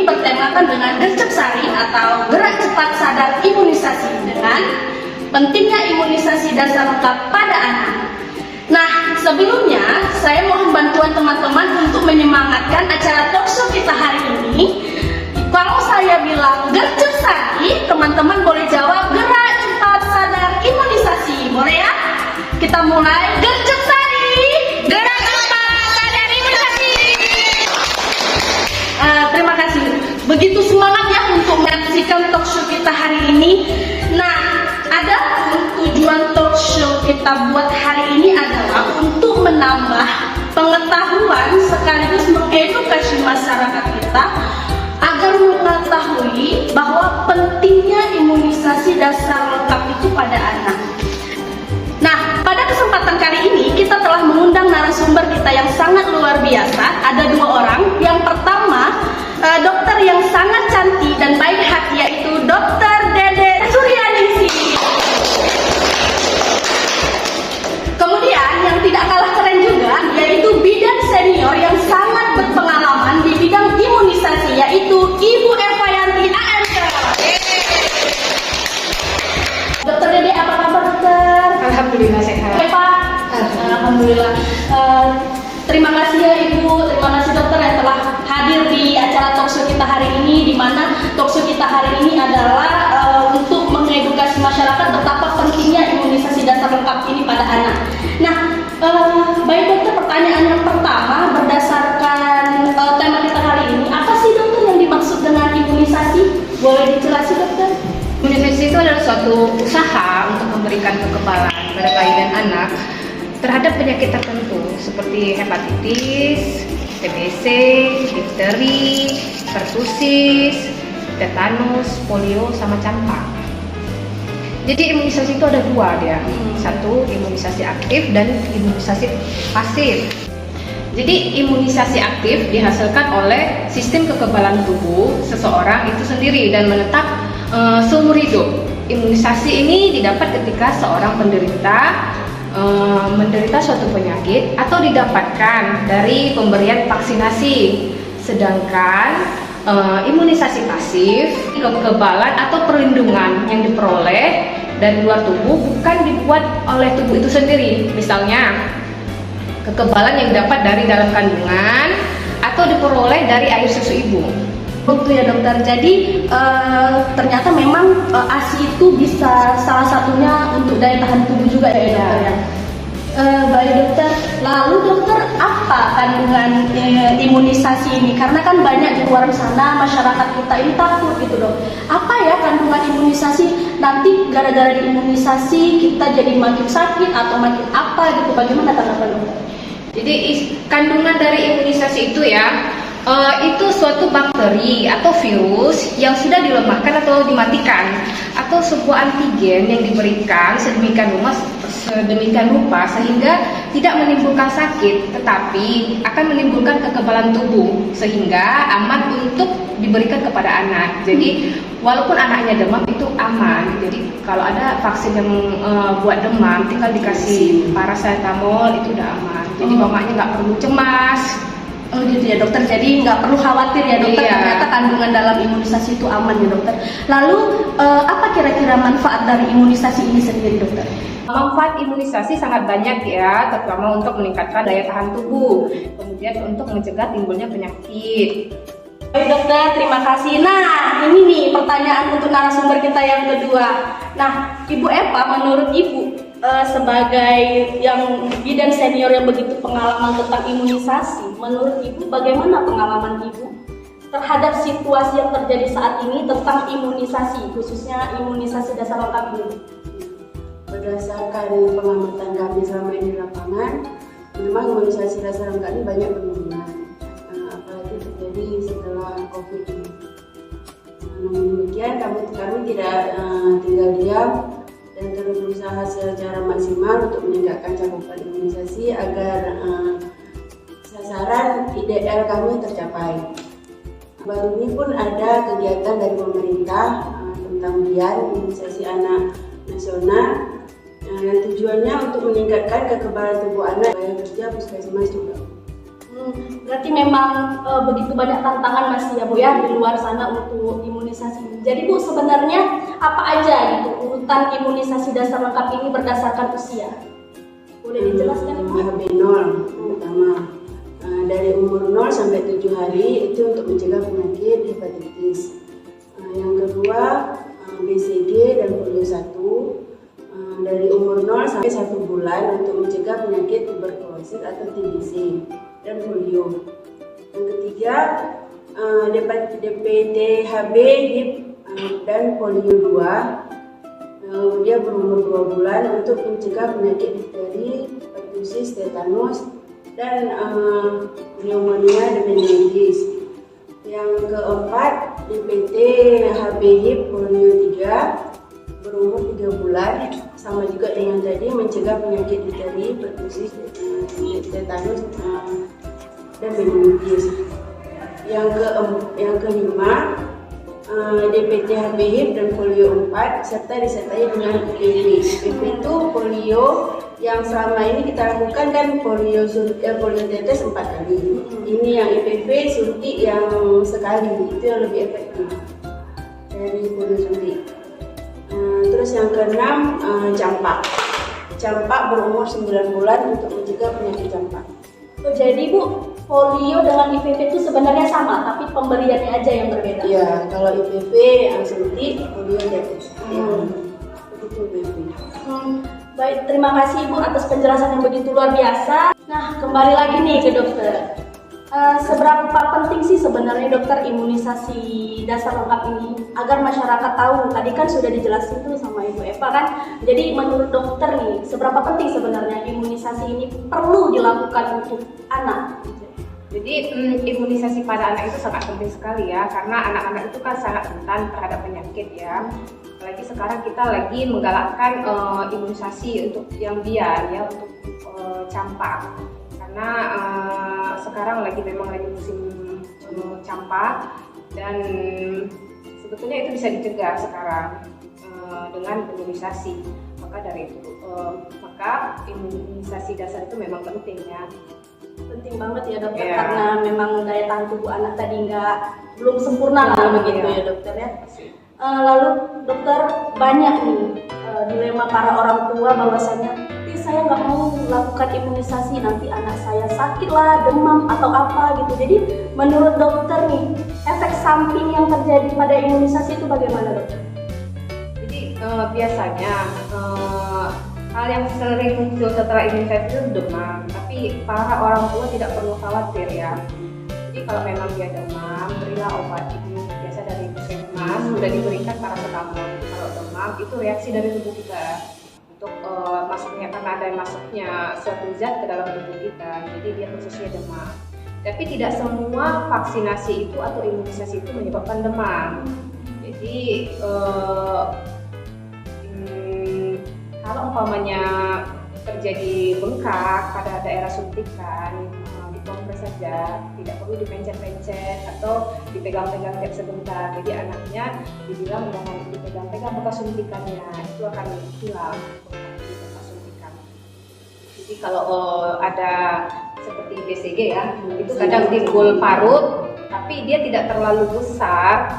bertemakan dengan gercep sari atau gerak cepat sadar imunisasi dengan pentingnya imunisasi dasar lengkap pada anak. Nah, sebelumnya saya mohon bantuan teman-teman untuk menyemangatkan acara talkshow kita hari ini. Kalau saya bilang gercep sari, teman-teman boleh jawab gerak cepat sadar imunisasi. Boleh ya? Kita mulai. Gercep sari, gerak cepat sadar imunisasi. Terima kasih. Begitu semangatnya untuk menyaksikan talkshow kita hari ini. Nah, adapun tujuan talkshow kita buat hari ini adalah untuk menambah pengetahuan sekaligus mengedukasi masyarakat kita agar mengetahui bahwa pentingnya imunisasi dasar lengkap itu pada anak. Nah, pada kesempatan kali ini kita telah mengundang narasumber kita yang sangat luar biasa. Ada dua orang. Yang pertama, dokter yang sangat cantik dan baik hati, yaitu Dr. Dede Suryaningsih. Kemudian yang tidak kalah keren juga, yaitu bidan senior yang sangat berpengalaman di bidang imunisasi, yaitu Ibu Eva Yanti AMK. Dokter Dede, apa kabar dokter? Alhamdulillah sehat. Eva, alhamdulillah. Terima kasih ya Ibu, terima kasih dokter yang telah hadir di acara talkshow kita hari ini, di mana talkshow kita hari ini adalah untuk mengedukasi masyarakat betapa pentingnya imunisasi dasar lengkap ini pada anak. Nah, baik dokter, pertanyaan yang pertama berdasarkan tema kita hari ini, apa sih dokter yang dimaksud dengan imunisasi? Boleh dijelaskan dokter? Imunisasi itu adalah suatu usaha untuk memberikan kekebalan pada bayi dan anak terhadap penyakit tertentu seperti hepatitis, TBC, difteri, pertusis, tetanus, polio, sama campak. Jadi imunisasi itu ada dua dia. Satu, imunisasi aktif dan imunisasi pasif. Jadi imunisasi aktif dihasilkan oleh sistem kekebalan tubuh seseorang itu sendiri dan menetap seumur hidup. Imunisasi ini didapat ketika seorang menderita suatu penyakit atau didapatkan dari pemberian vaksinasi. Sedangkan imunisasi pasif, kekebalan atau perlindungan yang diperoleh dari luar tubuh bukan dibuat oleh tubuh itu sendiri. Misalnya, kekebalan yang didapat dari dalam kandungan atau diperoleh dari air susu ibu. Betul ya dokter, jadi ternyata memang ASI itu bisa salah satunya untuk daya tahan tubuh juga ya dokter ya. Baik dokter, lalu dokter apa kandungan imunisasi ini? Karena kan banyak di luar sana masyarakat kita ini takut gitu dok. Apa ya kandungan imunisasi? Nanti gara-gara diimunisasi kita jadi makin sakit atau makin apa gitu? Bagaimana tanggapan dokter? Jadi kandungan dari imunisasi itu ya, itu suatu bakteri atau virus yang sudah dilemahkan atau dimatikan, atau sebuah antigen yang diberikan sedemikian rupa sehingga tidak menimbulkan sakit, tetapi akan menimbulkan kekebalan tubuh sehingga aman untuk diberikan kepada anak. Jadi walaupun anaknya demam itu aman. Jadi kalau ada vaksin yang buat demam, tinggal dikasih paracetamol itu udah aman. Jadi mamanya nggak perlu cemas. Oh gitu ya dokter, jadi nggak perlu khawatir ya dokter, Iya. Ternyata kandungan dalam imunisasi itu aman ya dokter. Lalu apa kira-kira manfaat dari imunisasi ini sendiri dokter? Manfaat imunisasi sangat banyak ya, terutama untuk meningkatkan daya tahan tubuh, kemudian untuk mencegah timbulnya penyakit. Baik dokter, terima kasih. Nah ini nih pertanyaan untuk narasumber kita yang kedua. Nah Ibu Eva, menurut Ibu sebagai yang bidan senior yang begitu pengalaman tentang imunisasi, menurut Ibu bagaimana pengalaman Ibu terhadap situasi yang terjadi saat ini tentang imunisasi, khususnya imunisasi dasar lengkap ini? Berdasarkan pengamatan kami selama ini di lapangan, memang imunisasi dasar lengkap ini banyak penurunan, apalagi terjadi setelah COVID ini. Namun demikian kami tidak tinggal diam dan terus berusaha secara maksimal untuk meningkatkan cakupan imunisasi agar sasaran ideal kami tercapai. Baru ini pun ada kegiatan dari pemerintah tentang BIAN, imunisasi anak nasional, yang tujuannya untuk meningkatkan kekebalan tubuh anak. Yang kerja puskesmas juga. Berarti memang begitu banyak tantangan masih ya Bu ya di luar sana untuk imunisasi ini. Jadi Bu, sebenarnya apa aja gitu urutan imunisasi dasar lengkap ini berdasarkan usia? Boleh dijelaskan Ibu? HB0 pertama dari umur 0 sampai 7 hari itu untuk mencegah penyakit hepatitis. Yang kedua BCG dan polio 1 dari umur 0 sampai 1 bulan untuk mencegah penyakit tuberkulosis atau TBC dan polio. Yang ketiga DPT HB, HIV dan polio 2. Dia berumur 2 bulan untuk mencegah penyakit difteri, pertusis, tetanus dan pneumonia dan meningitis. Yang keempat DPT HB, HIV, polio 3 berumur 3 bulan, sama juga dengan tadi mencegah penyakit difteri, pertusis, tetanus dan meningitis. Yang kelima DPT HB, HIV dan polio 4 serta disertai dengan IPV. IPV itu polio yang selama ini kita lakukan kan polio tetes 4 kali. Ini yang IPV suntik yang sekali, itu yang lebih efektif dari polio suntik. Terus yang keenam campak. Campak berumur 9 bulan untuk mencegah penyakit campak. Jadi Bu, polio dengan IPV itu sebenarnya sama, tapi pemberiannya aja yang berbeda. Iya, kalau IPV suntik, polio tetes. Begitu IPV. Baik, terima kasih Ibu atas penjelasan yang begitu luar biasa. Nah, kembali lagi nih ke dokter. Seberapa penting sih sebenarnya dokter imunisasi dasar lengkap ini agar masyarakat tahu? Tadi kan sudah dijelasin tuh sama Ibu Eva kan. Jadi menurut dokter nih, seberapa penting sebenarnya imunisasi ini perlu dilakukan untuk anak? Jadi imunisasi pada anak itu sangat penting sekali ya, karena anak-anak itu kan sangat rentan terhadap penyakit ya. Apalagi sekarang kita lagi menggalakkan imunisasi untuk yang biar ya, untuk campak. Karena sekarang memang lagi musim campak dan sebetulnya itu bisa dicegah sekarang dengan imunisasi. Maka dari itu maka imunisasi dasar itu memang penting ya. Penting banget ya dokter, Yeah. karena memang daya tahan tubuh anak tadi belum sempurna lah begitu ya dokter ya. Lalu dokter, banyak nih dilema para orang tua bahwasanya saya nggak mau melakukan imunisasi, nanti anak saya sakit lah, demam atau apa gitu. Jadi menurut dokter nih, efek samping yang terjadi pada imunisasi itu bagaimana dokter? Jadi biasanya hal yang sering muncul setelah imunisasi itu demam, tapi para orang tua tidak perlu khawatir ya. Jadi kalau memang dia demam, berilah obat itu biasa dari puskesmas, sudah diberikan paracetamol. Kalau demam itu reaksi dari tubuh kita untuk masuknya, karena ada masuknya suatu zat ke dalam tubuh kita, jadi dia prosesnya demam. Tapi tidak semua vaksinasi itu atau imunisasi itu menyebabkan demam. Jadi kalau umpamanya terjadi bengkak pada daerah suntikan, dikompres saja, tidak perlu dipencet-pencet atau dipegang-pegang tiap sebentar. Jadi anaknya dibilang jangan dipegang-pegang bekas suntikannya, itu akan hilang bekas suntikan. Jadi kalau ada seperti BCG ya, itu kadang timbul parut, tapi dia tidak terlalu besar.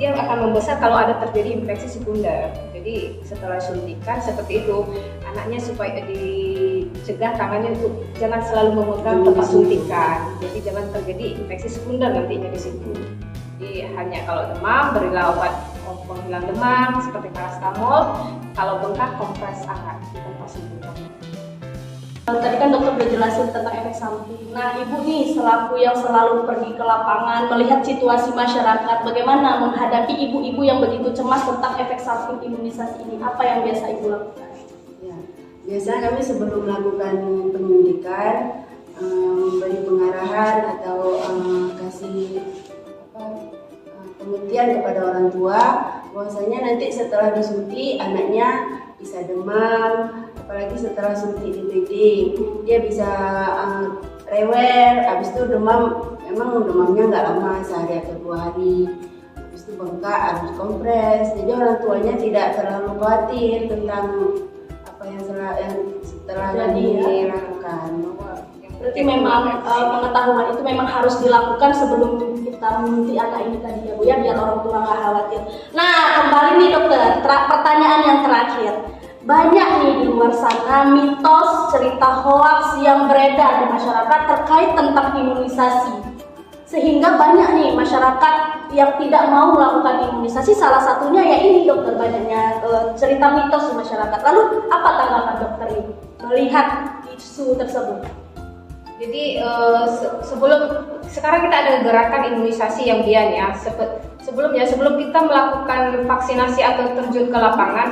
Dia akan membesar kalau ada terjadi infeksi sekunder. Jadi setelah suntikan seperti itu, anaknya supaya dicegah tangannya untuk jangan selalu memegang tempat suntikan. Jadi jangan terjadi infeksi sekunder nantinya di situ. Jadi hanya kalau demam berilah obat penghilang demam seperti paracetamol. Kalau bengkak kompres hangat di tempat suntikan. Tadi kan dokter udah jelasin tentang efek samping. Nah, Ibu nih selaku yang selalu pergi ke lapangan melihat situasi masyarakat, bagaimana menghadapi ibu-ibu yang begitu cemas tentang efek samping imunisasi ini? Apa yang biasa Ibu lakukan? Ya, biasanya kami sebelum melakukan penyuntikan beri pengarahan atau kasih pengertian kepada orang tua bahwasanya nanti setelah disuntik anaknya bisa demam, apalagi setelah suntik DPT dia bisa rewel, habis itu demam, memang demamnya nggak lama, sehari atau 2 hari, habis itu bengkak, harus kompres. Jadi orang tuanya tidak terlalu khawatir tentang apa yang setelah jadi dilakukan. Berarti memang pengetahuan itu memang harus dilakukan sebelum kita menyuntik anak ini tadi ya Bu ya, biar orang tua nggak khawatir. Nah kembali nih dokter, pertanyaan yang terakhir. Banyak nih di luar sana mitos, cerita hoaks yang beredar di masyarakat terkait tentang imunisasi. Sehingga banyak nih masyarakat yang tidak mau melakukan imunisasi, salah satunya ya ini dokter, banyaknya cerita mitos di masyarakat. Lalu apa tanggapan dokter ini melihat isu tersebut? Jadi sekarang kita ada gerakan imunisasi yang Bian ya. Sebelum kita melakukan vaksinasi atau terjun ke lapangan,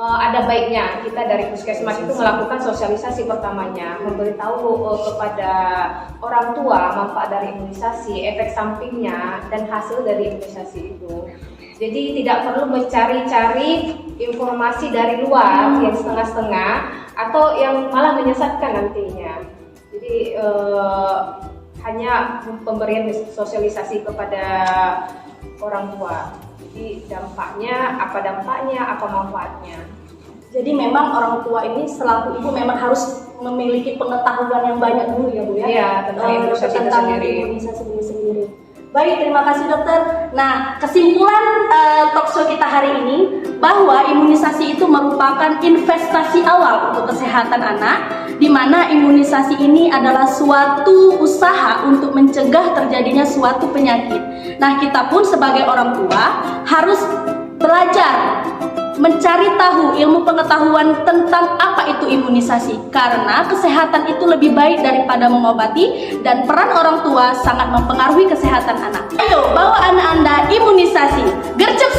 ada baiknya kita dari puskesmas itu melakukan sosialisasi pertamanya, memberitahu kepada orang tua manfaat dari imunisasi, efek sampingnya, dan hasil dari imunisasi itu. Jadi tidak perlu mencari-cari informasi dari luar yang setengah-setengah atau yang malah menyesatkan nantinya. Jadi hanya pemberian sosialisasi kepada orang tua. Jadi apa dampaknya, apa manfaatnya. Jadi memang orang tua ini selaku ibu memang harus memiliki pengetahuan yang banyak dulu ya Bu ya. Iya, tentang imunisasi itu sendiri. Imunisasi ini sendiri. Baik, terima kasih dokter. Nah, kesimpulan talkshow kita hari ini bahwa imunisasi itu merupakan investasi awal untuk kesehatan anak, di mana imunisasi ini adalah suatu usaha untuk mencegah terjadinya suatu penyakit. Nah, kita pun sebagai orang tua harus belajar mencari tahu ilmu pengetahuan tentang apa itu imunisasi, karena kesehatan itu lebih baik daripada mengobati dan peran orang tua sangat mempengaruhi kesehatan anak. Ayo bawa anak Anda imunisasi. Gercep